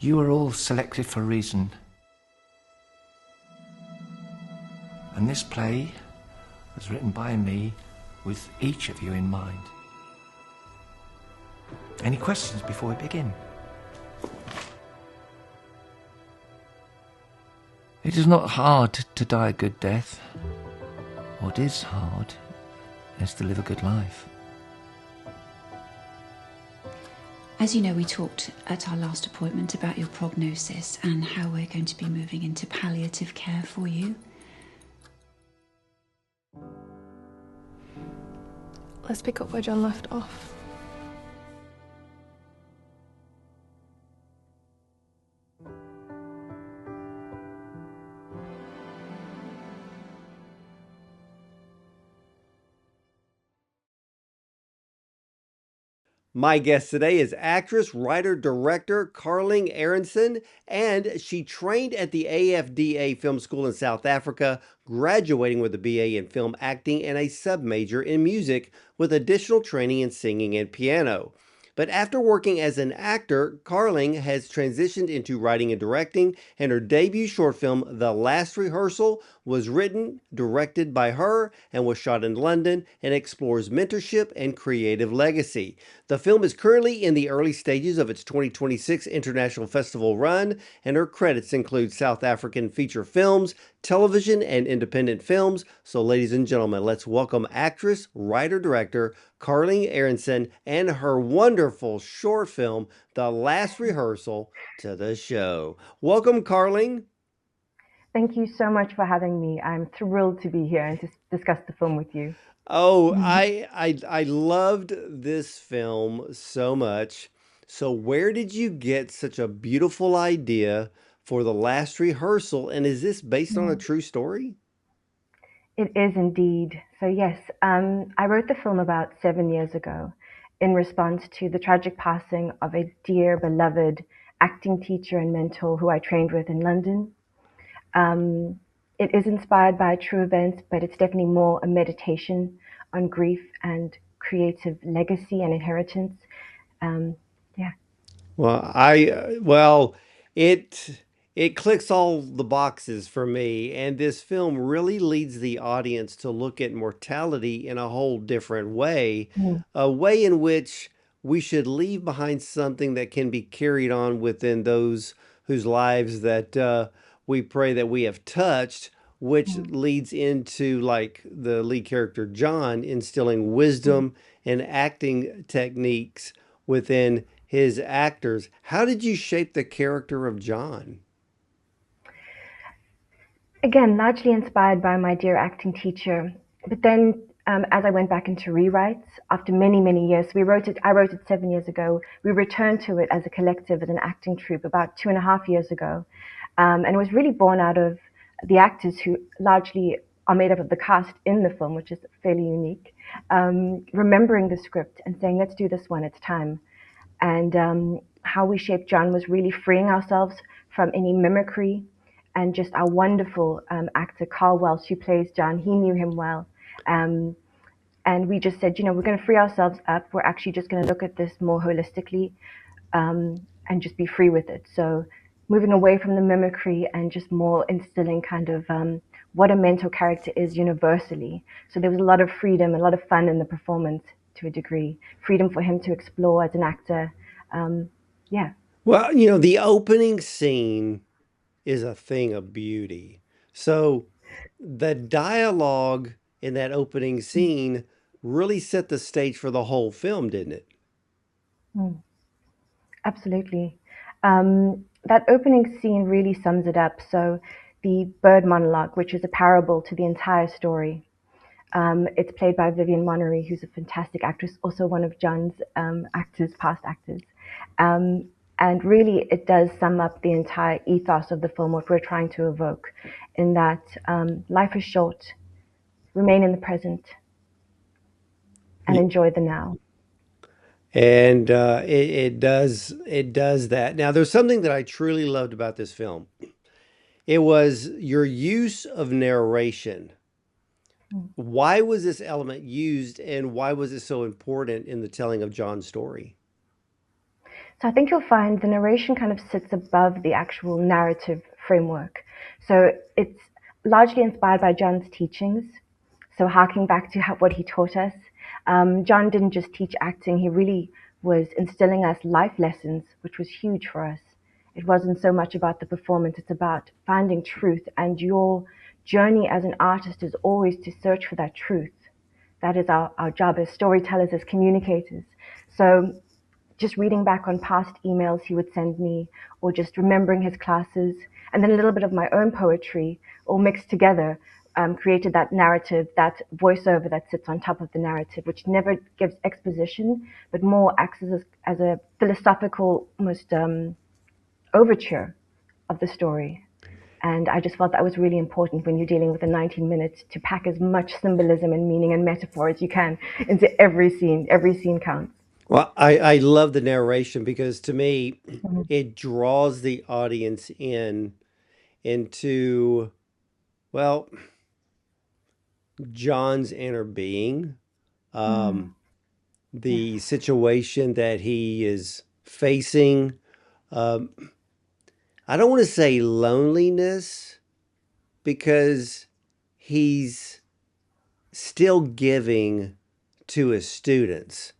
You are all selected for a reason. And this play was written by me with each of you in mind. Any questions before we begin? It is not hard to die a good death. What is hard is to live a good life. As you know, we talked at our last appointment about your prognosis and how we're going to be moving into palliative care for you. Let's pick up where John left off. My guest today is actress, writer, director Carling Ernstzen, and she trained at the AFDA Film School in South Africa, graduating with a BA in film acting and a sub-major in music with additional training in singing and piano. But after working as an actor, Carling has transitioned into writing and directing, and her debut short film, The Last Rehearsal, was written, directed by her, and was shot in London and explores mentorship and creative legacy. The film is currently in the early stages of its 2026 International Festival run, and her credits include South African feature films, television, and independent films. So, ladies and gentlemen, let's welcome actress, writer-director Carling Ernstzen and her wonderful short film, The Last Rehearsal, to the show. Welcome, Carling. Thank you so much for having me. I'm thrilled to be here and to discuss the film with you. Oh, I loved this film so much. So where did you get such a beautiful idea for The Last Rehearsal? And is this based on a true story? It is indeed. So yes, I wrote the film about 7 years ago in response to the tragic passing of a dear, beloved acting teacher and mentor who I trained with in London. It is inspired by true events, but it's definitely more a meditation on grief and creative legacy and inheritance. Yeah. Well, it clicks all the boxes for me, and this film really leads the audience to look at mortality in a whole different way, Mm. a way in which we should leave behind something that can be carried on within those whose lives that we pray that we have touched, which Mm. leads into like the lead character John instilling Mm. wisdom and acting techniques within his actors. How did you shape the character of John? Again, largely inspired by my dear acting teacher. But then, as I went back into rewrites after many, many years, we wrote it. I wrote it 7 years ago. We returned to it as a collective, as an acting troupe, about 2.5 years ago, and it was really born out of the actors who largely are made up of the cast in the film, which is fairly unique. Remembering the script and saying, "Let's do this one. It's time." And how we shaped John was really freeing ourselves from any mimicry, and just our wonderful actor Carl Welsh, who plays John. He knew him well, um, and we just said, we're going to free ourselves up. We're actually just going to look at this more holistically, and just be free with it. So moving away from the mimicry and just more instilling kind of what a mentor character is universally. So there was a lot of freedom, a lot of fun in the performance to a degree, freedom for him to explore as an actor. Yeah. Well, the opening scene is a thing of beauty. So the dialogue in that opening scene really set the stage for the whole film, didn't it? Mm. Absolutely. That opening scene really sums it up. So, the bird monologue, which is a parable to the entire story, it's played by Vivian Monnery, who's a fantastic actress, also one of John's past actors. Um, and really, it does sum up the entire ethos of the film, what we're trying to evoke, in that life is short, remain in the present, and Y- enjoy the now. And it does that. Now, there's something that I truly loved about this film. It was your use of narration. Why was this element used, and why was it so important in the telling of John's story? So I think you'll find the narration kind of sits above the actual narrative framework. So it's largely inspired by John's teachings. So harking back to what he taught us, John didn't just teach acting; he really was instilling us life lessons, which was huge for us. It wasn't so much about the performance; it's about finding truth, and your journey as an artist is always to search for that truth. That is our job as storytellers, as communicators. So just reading back on past emails he would send me, or just remembering his classes, and then a little bit of my own poetry, all mixed together, created that narrative, that voiceover that sits on top of the narrative, which never gives exposition, but more acts as a philosophical, almost overture of the story. And I just felt that was really important when you're dealing with a 19 minutes to pack as much symbolism and meaning and metaphor as you can into every scene. Every scene counts. Well, I love the narration because to me, Mhm. it draws the audience into, well, John's inner being, Mm. um, Yes. the situation that he is facing. Um, I don't want to say loneliness because he's still giving to his students.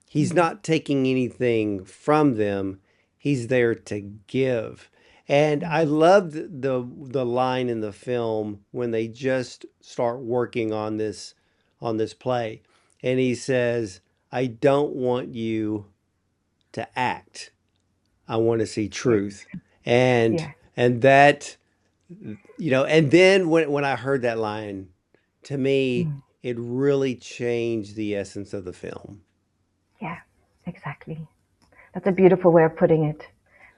He's Mm. not taking anything from them. He's there to give. And I Mm. loved the line in the film when they just start working on this play. And he says, "I don't want you to act. I want to see Yes. truth." And Yeah. and that, and then when I heard that line, to me, Mm. it really changed the essence of the film. Yeah. Exactly. That's a beautiful way of putting it.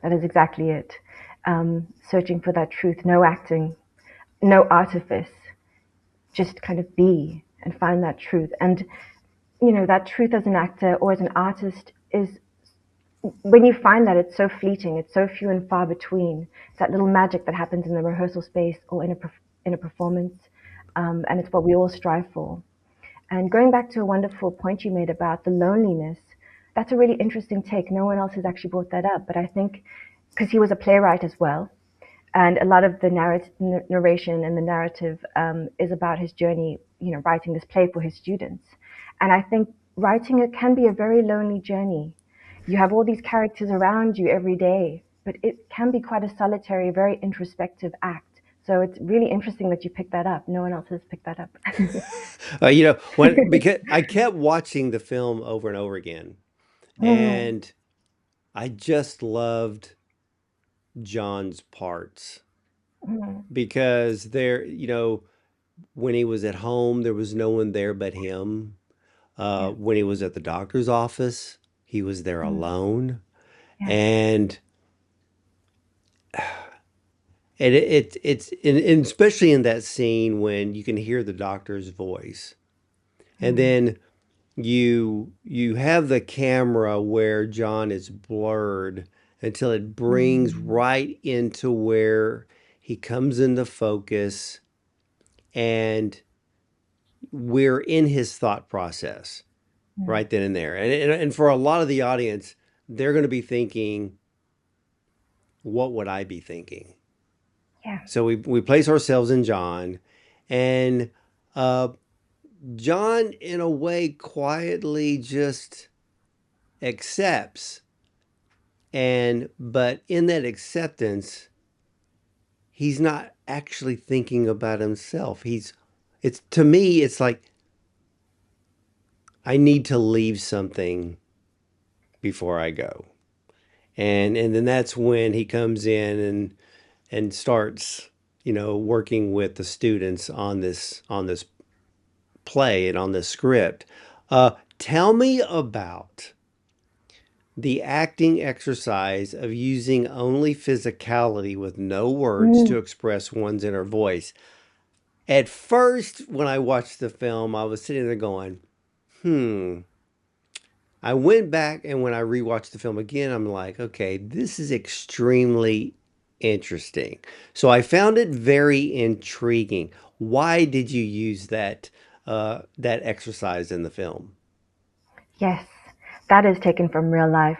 That is exactly it. Searching for that truth, no acting, no artifice, just kind of be and find that truth. And, that truth as an actor or as an artist is, when you find that, it's so fleeting, it's so few and far between. It's that little magic that happens in the rehearsal space or in a performance. And it's what we all strive for. And going back to a wonderful point you made about the loneliness, that's a really interesting take. No one else has actually brought that up, but I think because he was a playwright as well, and a lot of the narration and the narrative is about his journey, writing this play for his students. And I think writing it can be a very lonely journey. You have all these characters around you every day, but it can be quite a solitary, very introspective act. So it's really interesting that you picked that up. No one else has picked that up. Because I kept watching the film over and over again, Mm, and I just loved John's parts mm, because when he was at home, there was no one there but him. yeah, When he was at the doctor's office, he was there mm, alone, yeah, and and especially in that scene when you can hear the doctor's voice, and mm, then you have the camera where John is blurred until it brings mm, right into where he comes into focus, and we're in his thought process mm, right then and there. And for a lot of the audience, they're going to be thinking, what would I be thinking? yeah, So we place ourselves in John, and uh, John, in a way, quietly just accepts. But in that acceptance, he's not actually thinking about himself. It's to me, it's like, I need to leave something before I go. And then that's when he comes in and starts, working with the students on this play and on this script. Tell me about the acting exercise of using only physicality with no words mm, to express one's inner voice. At first, when I watched the film, I was sitting there going, hmm. I went back, and when I rewatched the film again, I'm like, okay, this is extremely interesting. So I found it very intriguing. Why did you use that exercise in the film? yes. That is taken from real life.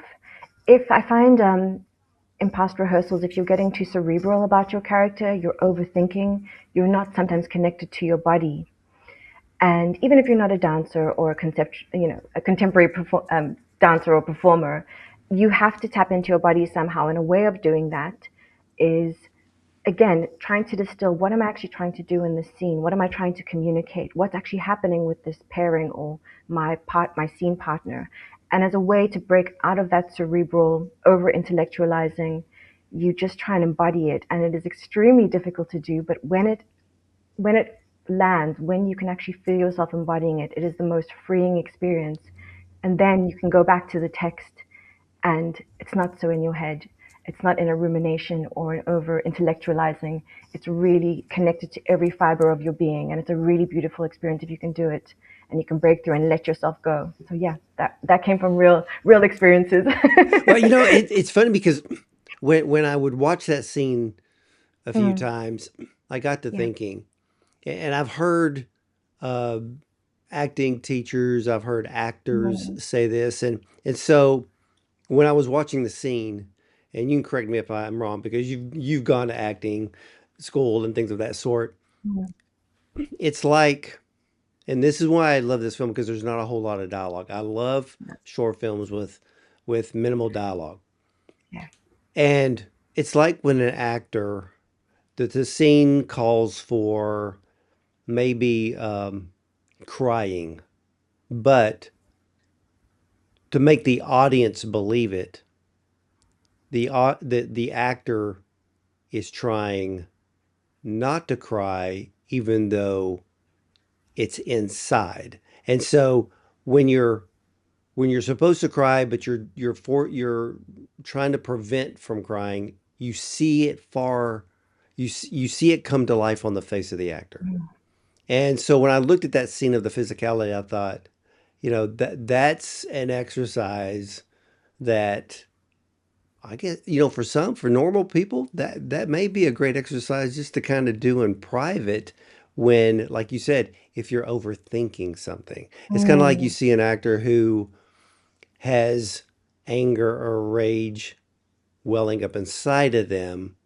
if I find in past rehearsals, if you're getting too cerebral about your character, you're overthinking, you're not sometimes connected to your body. And even if you're not a dancer or a contemporary dancer or performer, you have to tap into your body somehow. And a way of doing that is, again, trying to distill what am I actually trying to do in this scene? What am I trying to communicate? What's actually happening with this pairing or my scene partner? And as a way to break out of that cerebral over intellectualizing, you just try and embody it. And it is extremely difficult to do, but when it lands, when you can actually feel yourself embodying it, it is the most freeing experience. And then you can go back to the text and it's not so in your head. It's not in a rumination or an over intellectualizing. It's really connected to every fiber of your being. And it's a really beautiful experience if you can do it and you can break through and let yourself go. So yeah, that came from real experiences. Well, it's funny because when I would watch that scene a few times, I got to Yeah. thinking, and I've heard uh, acting teachers, I've heard actors say this, and so when I was watching the scene, and you can correct me if I'm wrong because you've gone to acting school and things of that sort. It's like, and this is why I love this film because there's not a whole lot of dialogue. I love short films with minimal dialogue. Yeah. And it's like when an actor that the scene calls for maybe crying, but to make the audience believe it, the actor is trying not to cry, even though it's inside. And so when you're supposed to cry, but you're trying to prevent from crying, you see it you see it come to life on the face of the actor. And so when I looked at that scene of the physicality, I thought, that's an exercise that I guess, for normal people, that may be a great exercise just to kind of do in private when, like you said, if you're overthinking something. It's kind of like you see an actor who has anger or rage welling up inside of them.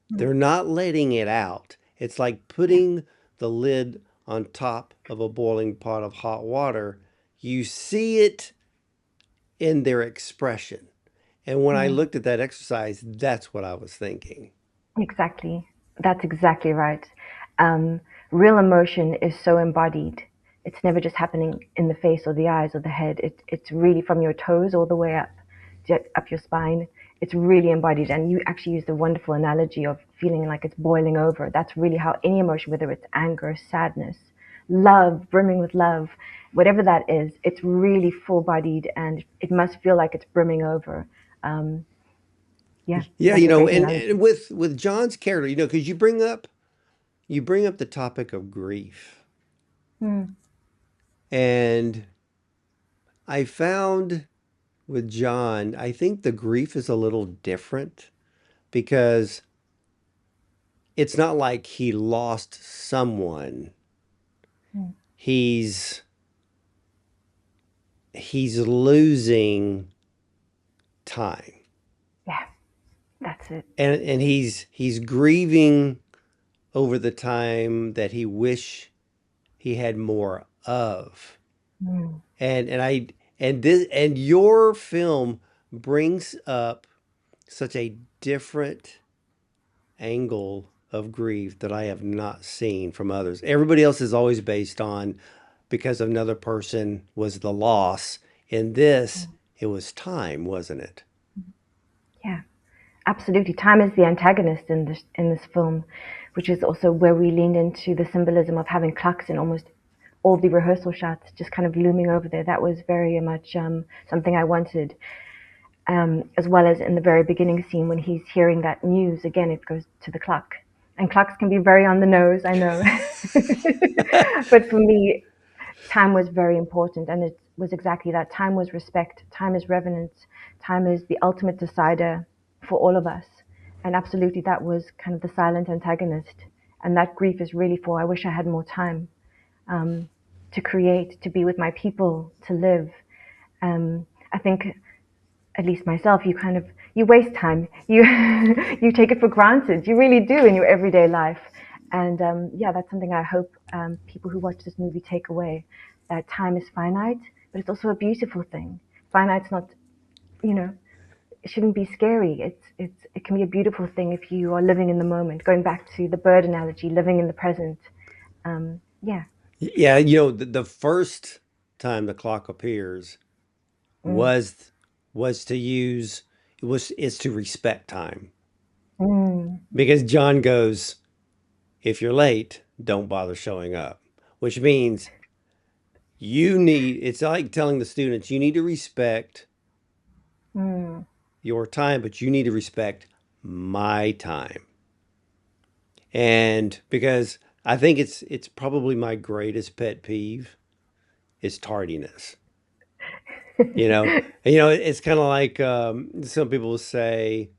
They're not letting it out. It's like putting the lid on top of a boiling pot of hot water. You see it in their expression. And when I looked at that exercise, that's what I was thinking. Exactly. That's exactly right. Um, Real emotion is so embodied. It's never just happening in the face or the eyes or the head. It's really from your toes all the way up your spine. It's really embodied. And you actually use the wonderful analogy of feeling like it's boiling over. That's really how any emotion, whether it's anger, sadness, love, brimming with love, whatever that is, it's really full bodied and it must feel like it's brimming over. Um, yeah, Yeah, that's a great and analogy. with John's character, because you bring up the topic of grief. Hmm. And I found with John, I think the grief is a little different because it's not like he lost someone. Hmm. He's he's losing time. Yeah, that's it. And he's grieving over the time that he wish he had more of. Mm. And your film brings up such a different angle of grief that I have not seen from others. Everybody else is always based on because another person was the loss. In this, it was time, wasn't it? Yeah, absolutely. Time is the antagonist in this film, which is also where we leaned into the symbolism of having clocks in almost all the rehearsal shots, just kind of looming over there. That was very much something I wanted. As well as in the very beginning scene when he's hearing that news again, it goes to the clock, and clocks can be very on the nose, I know. But for me, time was very important, and it was exactly that. Time was respect, time is reverence, time is the ultimate decider for all of us. And absolutely, that was kind of the silent antagonist. And that grief is really for, I wish I had more time to create, to be with my people, to live. I think at least myself, you kind of you waste time. You you take it for granted. You really do in your everyday life. And yeah, that's something I hope people who watch this movie take away. That time is finite, but it's also a beautiful thing. Finite's not, you know, it shouldn't be scary. It can be a beautiful thing if you are living in the moment. Going back to the bird analogy, living in the present. Yeah. Yeah, the first time the clock appears Mm. was was to use it was is to respect time. Mm. Because John goes, if you're late, don't bother showing up. Which means it's like telling the students you need to respect Mm. your time, but you need to respect my time. And because I think it's probably my greatest pet peeve is tardiness. You know, it's kind of like some people will say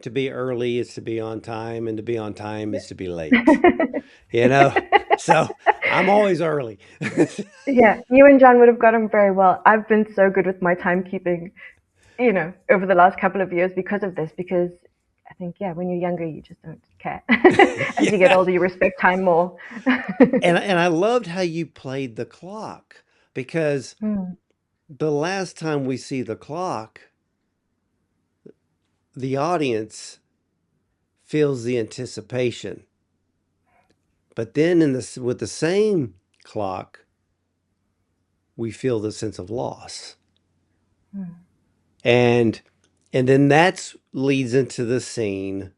to be early is to be on time, and to be on time is to be late. You know, so I'm always early. Yeah, you and John would have got on very well. I've been so good with my timekeeping, over the last couple of years because of this, because I think, yeah, when you're younger, you just don't care. As you get Yeah, older, you respect time more. and I loved how you played the clock because Mm, the last time we see the clock, the audience feels the anticipation, but then with the same clock, we feel the sense of loss. mm. And and then that's leads into the scene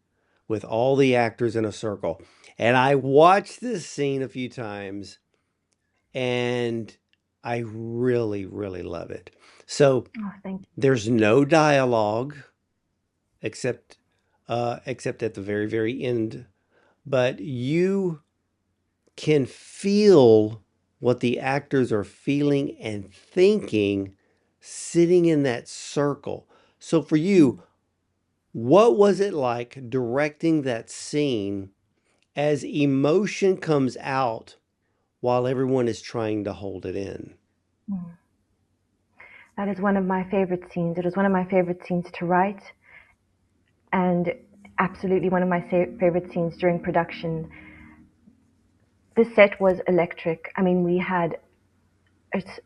with all the actors in a circle. And I watched this scene a few times and I really, really love it. So Oh, thank there's no dialogue except except at the very, very end, but you can feel what the actors are feeling and thinking sitting in that circle. So for you. you, what was it like directing that scene as emotion comes out while everyone is trying to hold it in? Mm. That is one of my favorite scenes. It was one of my favorite scenes to write, and absolutely one of my favorite scenes during production. The set was electric. I mean, we had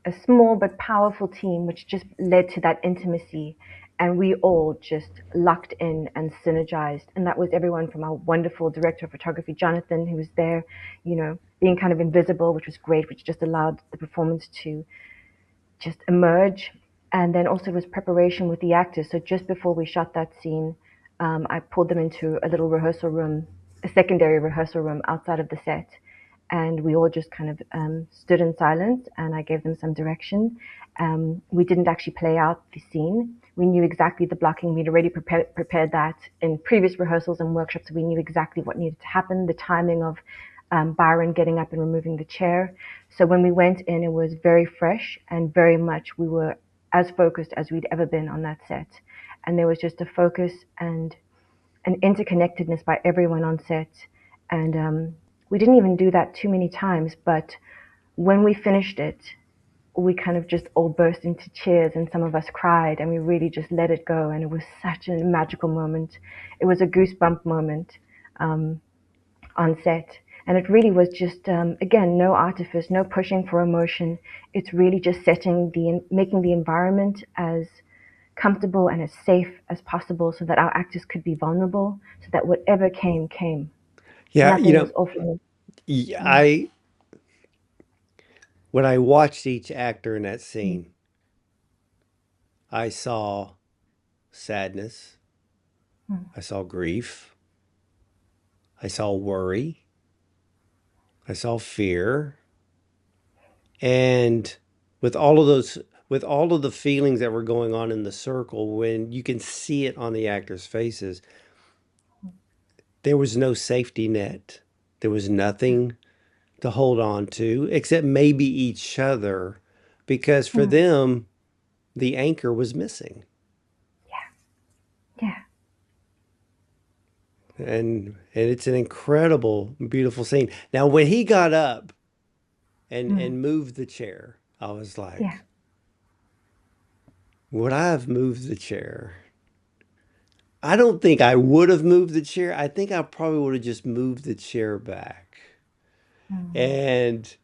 a small but powerful team, which just led to that intimacy. And we all just locked in and synergized. And that was everyone from our wonderful director of photography, Jonathan, who was there, being kind of invisible, which was great, which just allowed the performance to just emerge. And then also was preparation with the actors. So just before we shot that scene, I pulled them into a little rehearsal room, a secondary rehearsal room outside of the set. And we all just kind of stood in silence, and I gave them some direction. We didn't actually play out the scene. We knew exactly the blocking. We'd already prepared that in previous rehearsals and workshops. So we knew exactly what needed to happen, the timing of Byron getting up and removing the chair. So when we went in, it was very fresh and very much we were as focused as we'd ever been on that set. And there was just a focus and an interconnectedness by everyone on set. And we didn't even do that too many times, but when we finished it, we kind of just all burst into cheers and some of us cried and we really just let it go. And it was such a magical moment. It was a goosebump moment. On set. And it really was just, again, no artifice, no pushing for emotion. It's really just making the environment as comfortable and as safe as possible so that our actors could be vulnerable, so that whatever came, came. Yeah, Nothing was off limits. Mm, I when I watched each actor in that mm, scene, I saw sadness, mm, I saw grief, I saw worry, I saw fear, and with all of those with all of the feelings that were going on in the circle, when you can see it on the actors' faces, there was no safety net. There was nothing to hold on to except maybe each other because for mm. them, the anchor was missing. Yeah. And it's an incredible, beautiful scene. Now, when he got up Mm, and moved the chair, I was yeah. like, Would I have moved the chair? I don't think I would have moved the chair. I think I probably would have just moved the chair back. Mm. And,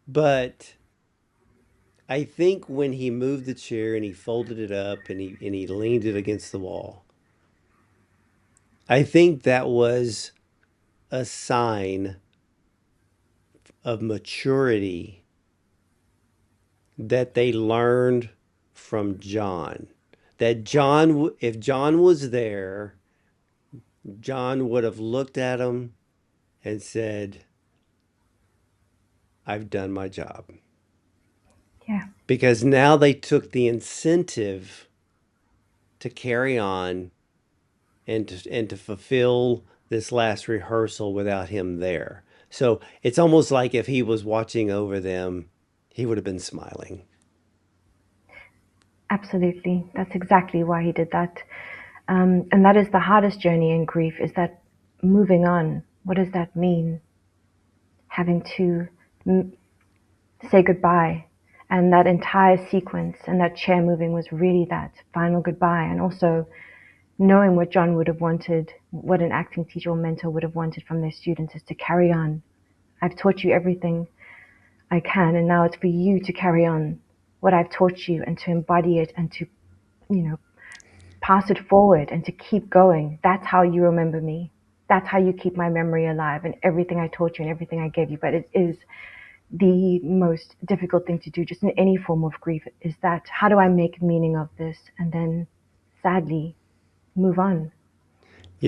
but I think when he moved the chair and he folded it up and he leaned it against the wall, I think that was a sign of maturity that they learned from John. That John, if John was there, John would have looked at him and said, I've done my job. Yeah, Because now they took the incentive to carry on and to fulfill this last rehearsal without him there. So it's almost like if he was watching over them, he would have been smiling. absolutely. That's exactly why he did that. And that is the hardest journey in grief, is that moving on. What does that mean? Having to say goodbye. And that entire sequence and that chair moving was really that final goodbye. And also knowing what John would have wanted, what an acting teacher or mentor would have wanted from their students, is to carry on. I've taught you everything I can, and now it's for you to carry on what I've taught you and to embody it and to, you know, pass it forward and to keep going. That's how you remember me. That's how you keep my memory alive and everything I taught you and everything I gave you. But it is the most difficult thing to do, just in any form of grief, is that how do I make meaning of this and then sadly move on?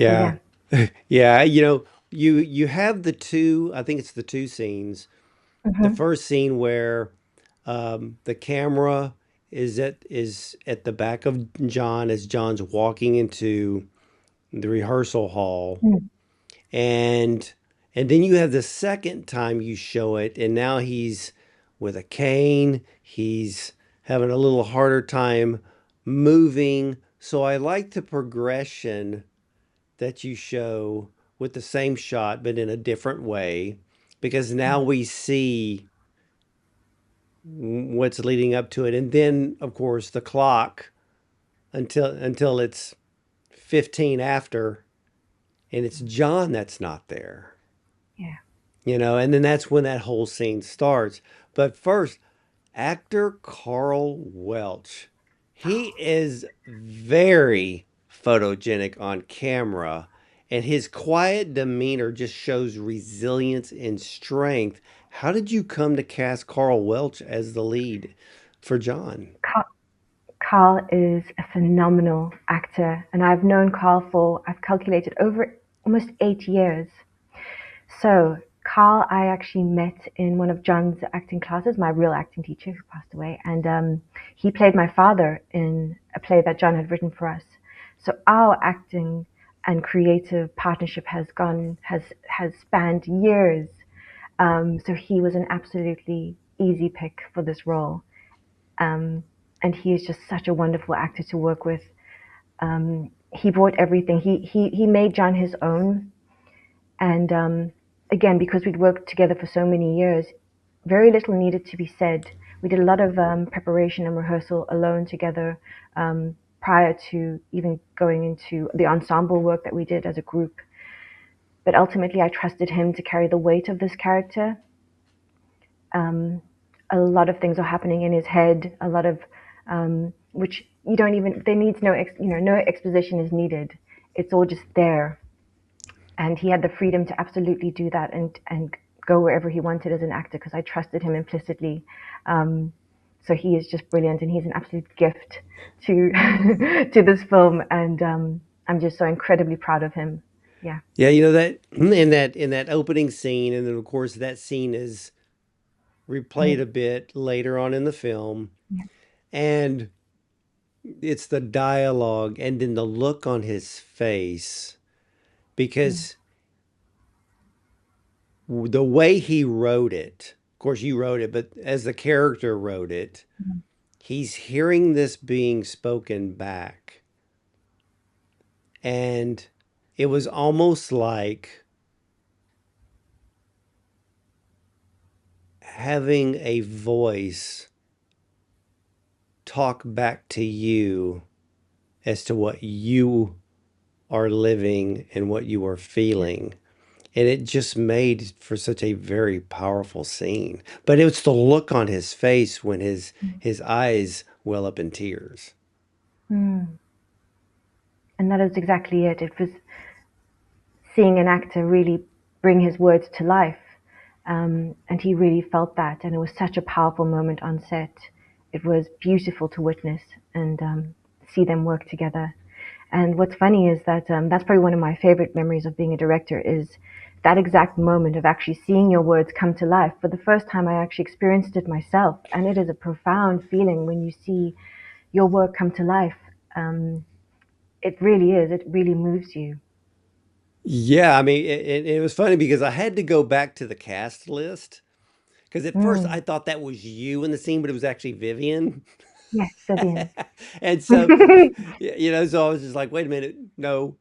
So Yeah. yeah. Yeah, you have the two, I think it's the two scenes. The Hmm. first scene where the camera is at the back of John as John's walking into the rehearsal hall, and then you have the second time you show it, and now he's with a cane. He's having a little harder time moving. So I like the progression that you show with the same shot but in a different way, because now we see what's leading up to it, and then of course the clock until it's 15 after, and it's John that's not there, Yeah. and then that's when that whole scene starts. But first, actor Carl Welch, he is very photogenic on camera, and his quiet demeanor just shows resilience and strength. How did you come to cast Carl Welch as the lead for John? Carl is a phenomenal actor, and I've known Carl for, I've calculated, over almost 8 years. So, Carl, I actually met in one of John's acting classes, my real acting teacher who passed away, and he played my father in a play that John had written for us. So our acting and creative partnership has spanned years. So he was an absolutely easy pick for this role. Um, and he is just such a wonderful actor to work with. He brought everything. He made John his own. And again, because we'd worked together for so many years, very little needed to be said. We did a lot of preparation and rehearsal alone together prior to even going into the ensemble work that we did as a group. But ultimately, I trusted him to carry the weight of this character. Um, a lot of things are happening in his head, a lot of which you don't even, there needs no exposition is needed. It's all just there. And he had the freedom to absolutely do that and go wherever he wanted as an actor, because I trusted him implicitly. So he is just brilliant, and he's an absolute gift to to this film, and I'm just so incredibly proud of him. Yeah. Yeah, that in that opening scene, and then of course that scene is replayed Mm. a bit later on in the film, Yeah. and it's the dialogue and then the look on his face, Mm. because the way he wrote it, of course you wrote it, but as the character wrote it, Mm. he's hearing this being spoken back, and it was almost like having a voice talk back to you as to what you are living and what you are feeling. And it just made for such a very powerful scene. But it was the look on his face when his eyes well up in tears. Mm. And that is exactly it. It was seeing an actor really bring his words to life. And he really felt that. And it was such a powerful moment on set. It was beautiful to witness and see them work together. And what's funny is that that's probably one of my favorite memories of being a director is that exact moment of actually seeing your words come to life. For the first time, I actually experienced it myself. And it is a profound feeling when you see your work come to life. Um, it really is. It really moves you. Yeah, I mean, it was funny because I had to go back to the cast list because at first I Mm. thought that was you in the scene, but it was actually Vivian. Yes, Vivian. And so, so I was just like, wait a minute, no,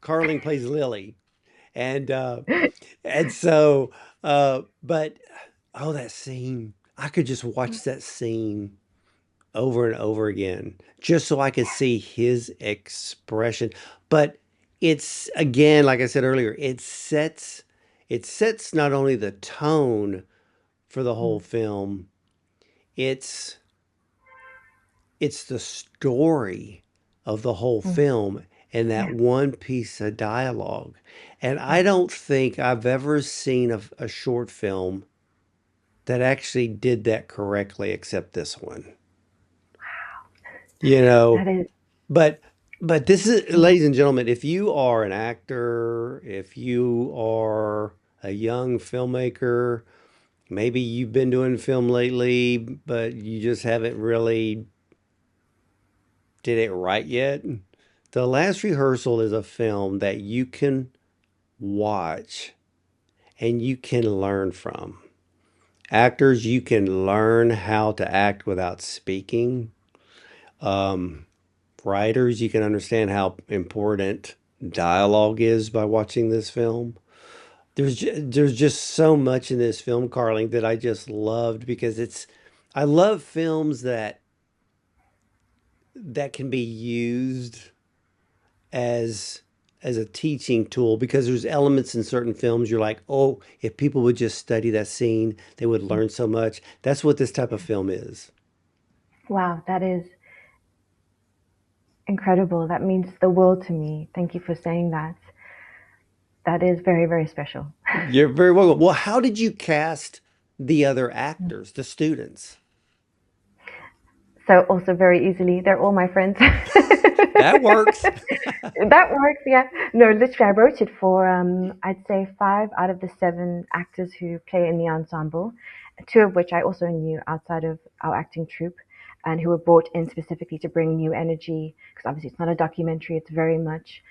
Carling plays Lily. And so, but oh, that scene, I could just watch that scene over and over again just so I could see his expression. But it's again, like I said earlier, it sets not only the tone for the whole Mm. film, it's it's the story of the whole Mm. film and that Yeah, one piece of dialogue. And I yeah. don't think I've ever seen a short film that actually did that correctly except this one. You know, That is, but this is, yeah. ladies and gentlemen, if you are an actor, if you are a young filmmaker, maybe you've been doing film lately, but you just haven't really did it right yet. The Last Rehearsal is a film that you can watch and you can learn from. Actors, you can learn how to act without speaking. Um, Writers, you can understand how important dialogue is by watching this film. There's just so much in this film, Carling, that I just loved because I love films that can be used as a teaching tool because there's elements in certain films you're like, oh, if people would just study that scene, they would learn so much. That's what this type of film is. Wow, that is incredible. That means the world to me. Thank you for saying that. That is very, very special. You're very welcome. Well, how did you cast the other actors, the students? So also very easily, they're all my friends. That works. That works, yeah. No, literally, I wrote it for I'd say 5 out of the 7 actors who play in the ensemble, 2 of which I also knew outside of our acting troupe, and who were brought in specifically to bring new energy. Because obviously, it's not a documentary; it's very much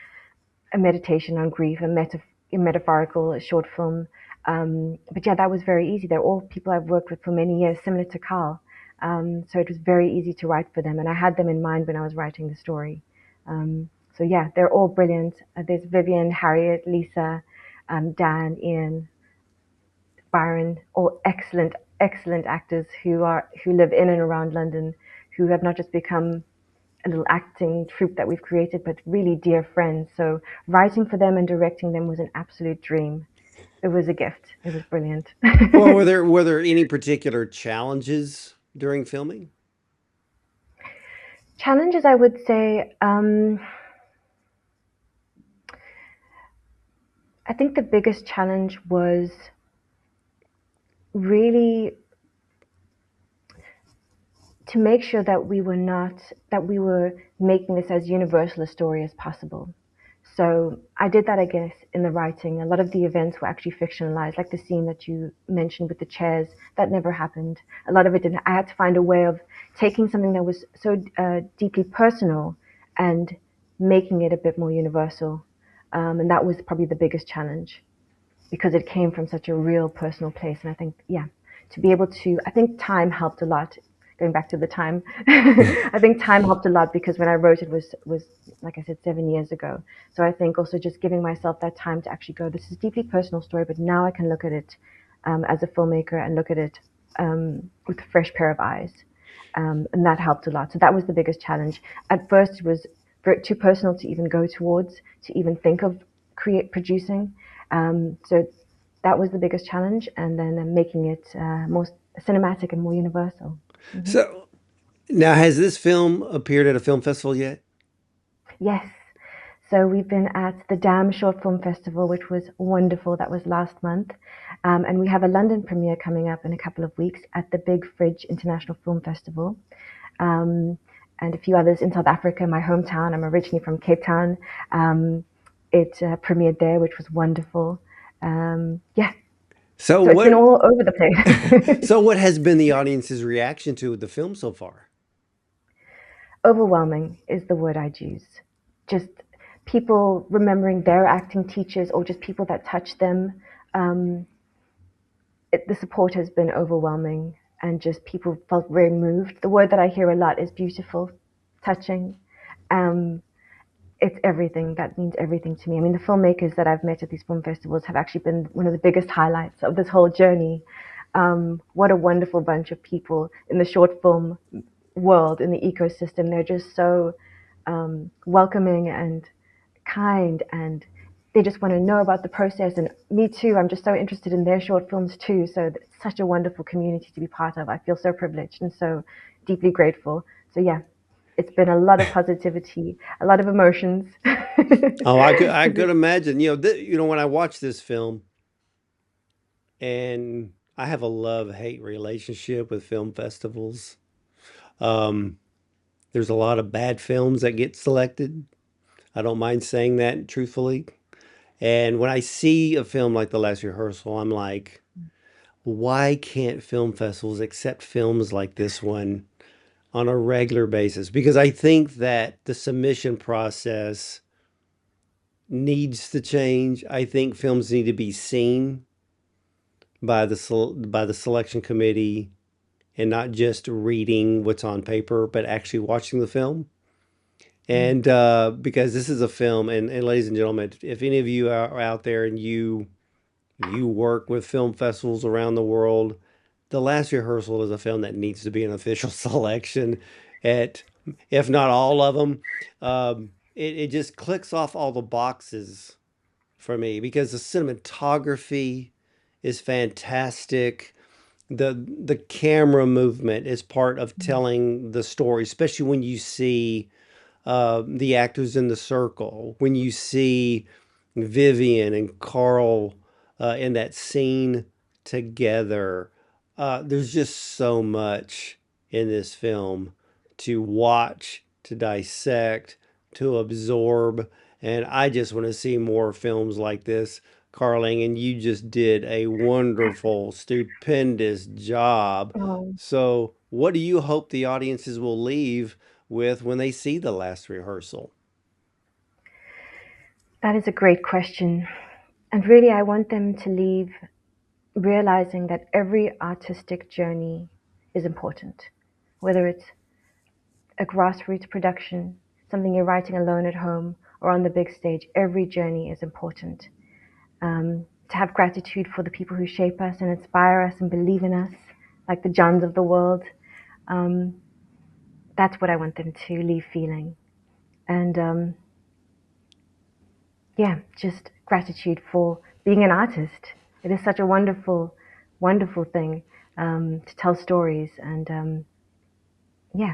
a meditation on grief, a metaphorical short film. But yeah, that was very easy. They're all people I've worked with for many years, similar to Carl. So it was very easy to write for them, and I had them in mind when I was writing the story. So yeah, they're all brilliant. There's Vivian, Harriet, Lisa, Dan, Ian, Byron, all excellent, excellent actors who live in and around London, who have not just become a little acting troupe that we've created, but really dear friends. So writing for them and directing them was an absolute dream. It was a gift. It was brilliant. Well, were there any particular challenges during filming? Challenges, I would say, I think the biggest challenge was really to make sure that we were making this as universal a story as possible. So I did that, I guess, in the writing. A lot of the events were actually fictionalized, like the scene that you mentioned with the chairs. That never happened. A lot of it didn't. I had to find a way of taking something that was so deeply personal and making it a bit more universal. And that was probably the biggest challenge because it came from such a real personal place. And I think, yeah, to be able to, I think time helped a lot. Going back to the time, I think time helped a lot because when I wrote it was like I said 7 years ago. So I think also just giving myself that time to actually go, this is a deeply personal story, but now I can look at it as a filmmaker and look at it with a fresh pair of eyes. And that helped a lot. So that was the biggest challenge. At first, it was too personal to even go towards, to even think of producing. So that was the biggest challenge, and then making it more cinematic and more universal. So now, has this film appeared at a film festival yet? Yes. So we've been at the Dam Short Film Festival, which was wonderful. That was last month. And we have a London premiere coming up in a couple of weeks at the Big Fridge International Film Festival. Um, and a few others in South Africa, my hometown. I'm originally from Cape Town. It premiered there, which was wonderful. Yeah, So so it's been what? all over the place. So what has been the audience's reaction to the film so far? Overwhelming is the word I'd use. Just people remembering their acting teachers or just people that touched them. Um, the support has been overwhelming, and just people felt very moved. The word that I hear a lot is beautiful, touching. Um, it's everything. That means everything to me. I mean, the filmmakers that I've met at these film festivals have actually been one of the biggest highlights of this whole journey. What a wonderful bunch of people in the short film world, in the ecosystem. They're just so welcoming and kind, and they just want to know about the process. And me too, I'm just so interested in their short films too. So it's such a wonderful community to be part of. I feel so privileged and so deeply grateful. So yeah, it's been a lot of positivity, a lot of emotions. Oh, I could imagine. When I watch this film, and I have a love-hate relationship with film festivals. Um, there's a lot of bad films that get selected. I don't mind saying that truthfully. And when I see a film like The Last Rehearsal, I'm like, why can't film festivals accept films like this one on a regular basis? Because I think that the submission process needs to change. I think films need to be seen by the selection committee, and not just reading what's on paper, but actually watching the film. And because this is a film, and ladies and gentlemen, if any of you are out there and you work with film festivals around the world, The Last Rehearsal is a film that needs to be an official selection at, if not all of them. It just clicks off all the boxes for me because the cinematography is fantastic. The camera movement is part of telling the story, especially when you see the actors in the circle, when you see Vivian and Carl in that scene together. There's just so much in this film to watch, to dissect, to absorb. And I just want to see more films like this, Carling. And you just did a wonderful, stupendous job. Oh, So, what do you hope the audiences will leave with when they see The Last Rehearsal? that is a great question. And really, I want them to leave realizing that every artistic journey is important, whether it's a grassroots production, something you're writing alone at home, or on the big stage. Every journey is important. To have gratitude for the people who shape us and inspire us and believe in us, like the Johns of the world. Um, that's what I want them to leave feeling. And yeah, just gratitude for being an artist. It is such a wonderful, wonderful thing to tell stories. And yeah.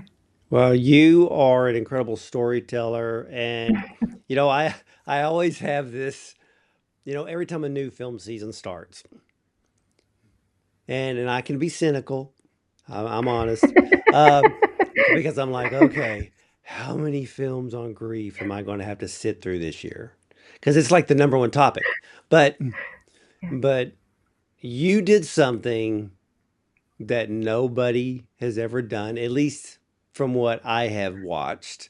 Well, you are an incredible storyteller, and I always have this. Every time a new film season starts, and I can be cynical. I'm honest, because I'm like, okay, how many films on grief am I going to have to sit through this year? Because it's like the number one topic. But but you did something that nobody has ever done, at least from what I have watched.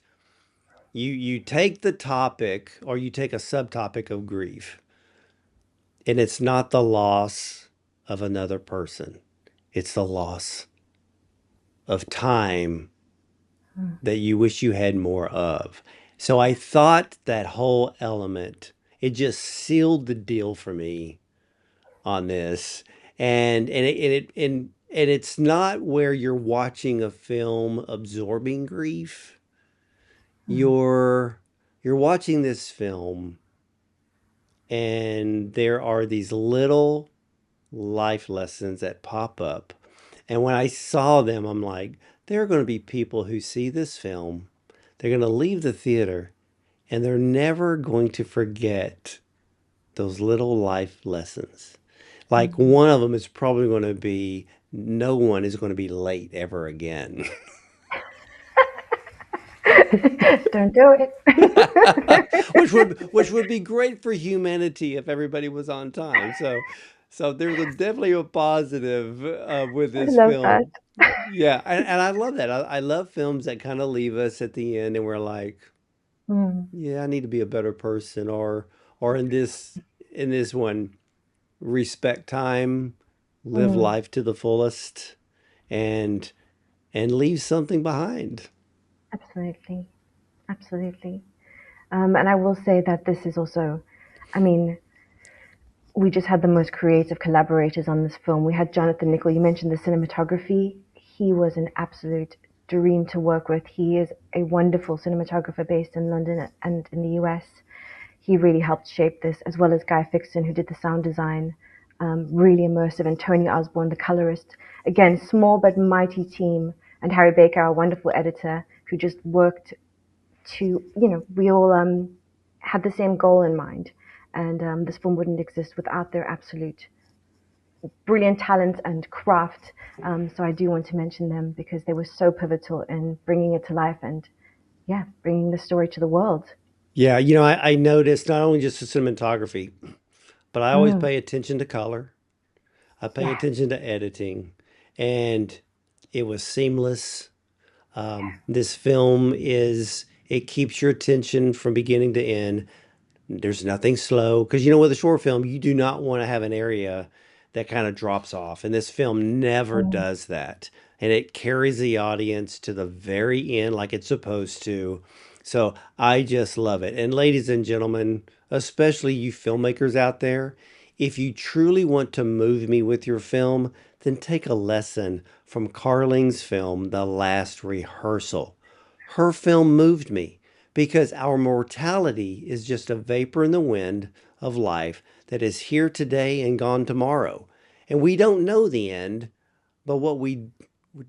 You take the topic, or you take a subtopic of grief, and it's not the loss of another person. It's the loss of time that you wish you had more of. So I thought that whole element, it just sealed the deal for me on this. And and it's not where you're watching a film absorbing grief. You're watching this film, and there are these little life lessons that pop up. And when I saw them, I'm like, there are going to be people who see this film, they're going to leave the theater, and they're never going to forget those little life lessons. Like one of them is probably going to be no one is going to be late ever again. Don't do it. which would be great for humanity if everybody was on time. So there's definitely a positive with I this love that. film. Yeah, and I love that. I love films that kind of leave us at the end and we're like, Mm, yeah, I need to be a better person, or in this one, respect time, live mm, life to the fullest, and leave something behind. absolutely. Absolutely. And I will say that this is also, I mean, we just had the most creative collaborators on this film. We had Jonathan Nickel. You mentioned the cinematography. He was an absolute dream to work with. He is a wonderful cinematographer based in London and in the US. He really helped shape this, as well as Guy Fixon, who did the sound design. Really immersive, and Tony Osborne, the colorist. Again, small but mighty team, and Harry Baker, our wonderful editor, who just worked to, we all had the same goal in mind. And this film wouldn't exist without their absolute brilliant talent and craft. So I do want to mention them because they were so pivotal in bringing it to life and, yeah, bringing the story to the world. Yeah, I noticed not only just the cinematography, but I always Mm, pay attention to color. I pay yes, attention to editing, and it was seamless. This film it keeps your attention from beginning to end. There's nothing slow because with a short film, you do not want to have an area that kind of drops off. And this film never mm, does that. And it carries the audience to the very end like it's supposed to. So I just love it. And ladies and gentlemen, especially you filmmakers out there, if you truly want to move me with your film, then take a lesson from Carling's film, The Last Rehearsal. Her film moved me because our mortality is just a vapor in the wind of life that is here today and gone tomorrow. And we don't know the end, but what we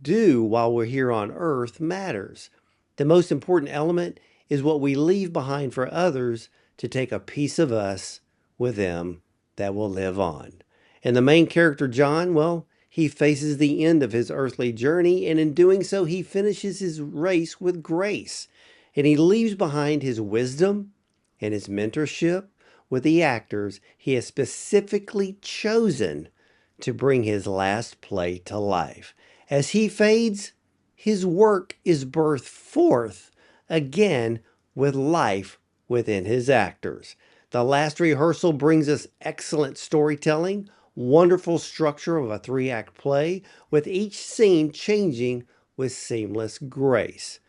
do while we're here on earth matters. The most important element is what we leave behind for others to take a piece of us with them that will live on. And the main character, John, well, he faces the end of his earthly journey, and in doing so, he finishes his race with grace. And he leaves behind his wisdom and his mentorship with the actors he has specifically chosen to bring his last play to life. As he fades, his work is birthed forth again with life within his actors. The Last Rehearsal brings us excellent storytelling, wonderful structure of a three-act play, with each scene changing with seamless grace.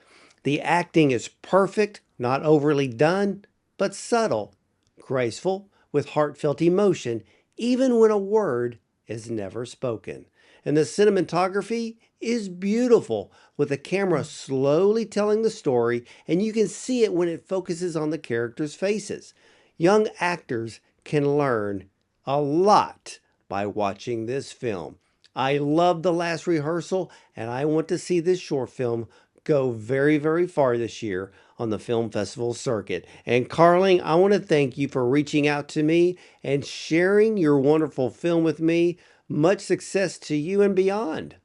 The acting is perfect, not overly done, but subtle, graceful, with heartfelt emotion, even when a word is never spoken. And the cinematography is beautiful, with the camera slowly telling the story, and you can see it when it focuses on the characters' faces. Young actors can learn a lot by watching this film. I love The Last Rehearsal, and I want to see this short film go very, very far this year on the film festival circuit. And Carling, I want to thank you for reaching out to me and sharing your wonderful film with me. Much success to you and beyond.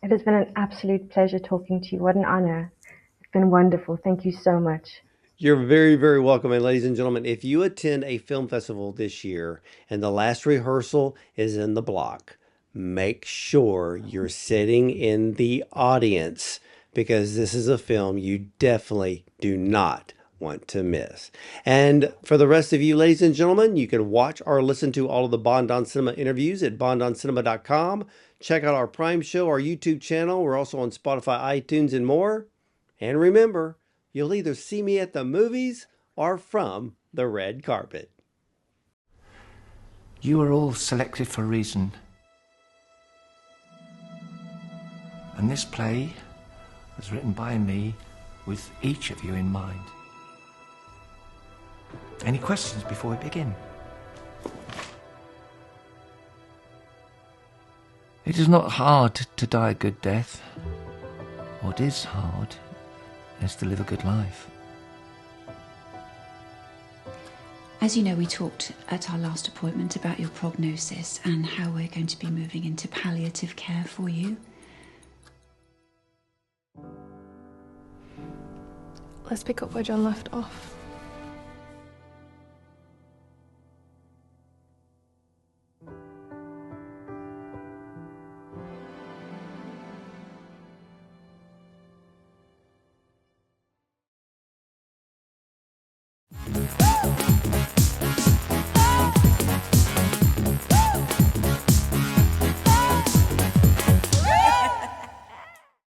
it has been an absolute pleasure talking to you. What an honor. It's been wonderful. Thank you so much. You're very, very welcome. And ladies and gentlemen, if you attend a film festival this year and The Last Rehearsal is in the block, make sure you're sitting in the audience because this is a film you definitely do not want to miss. And for the rest of you, ladies and gentlemen, you can watch or listen to all of the Bond on Cinema interviews at bondoncinema.com. Check out our Prime Show, our YouTube channel. We're also on Spotify, iTunes, and more. And remember, you'll either see me at the movies or from the red carpet. You are all selected for a reason. And this play was written by me with each of you in mind. Any questions before we begin? It is not hard to die a good death. What is hard is to live a good life. As you know, we talked at our last appointment about your prognosis and how we're going to be moving into palliative care for you. Let's pick up where John left off.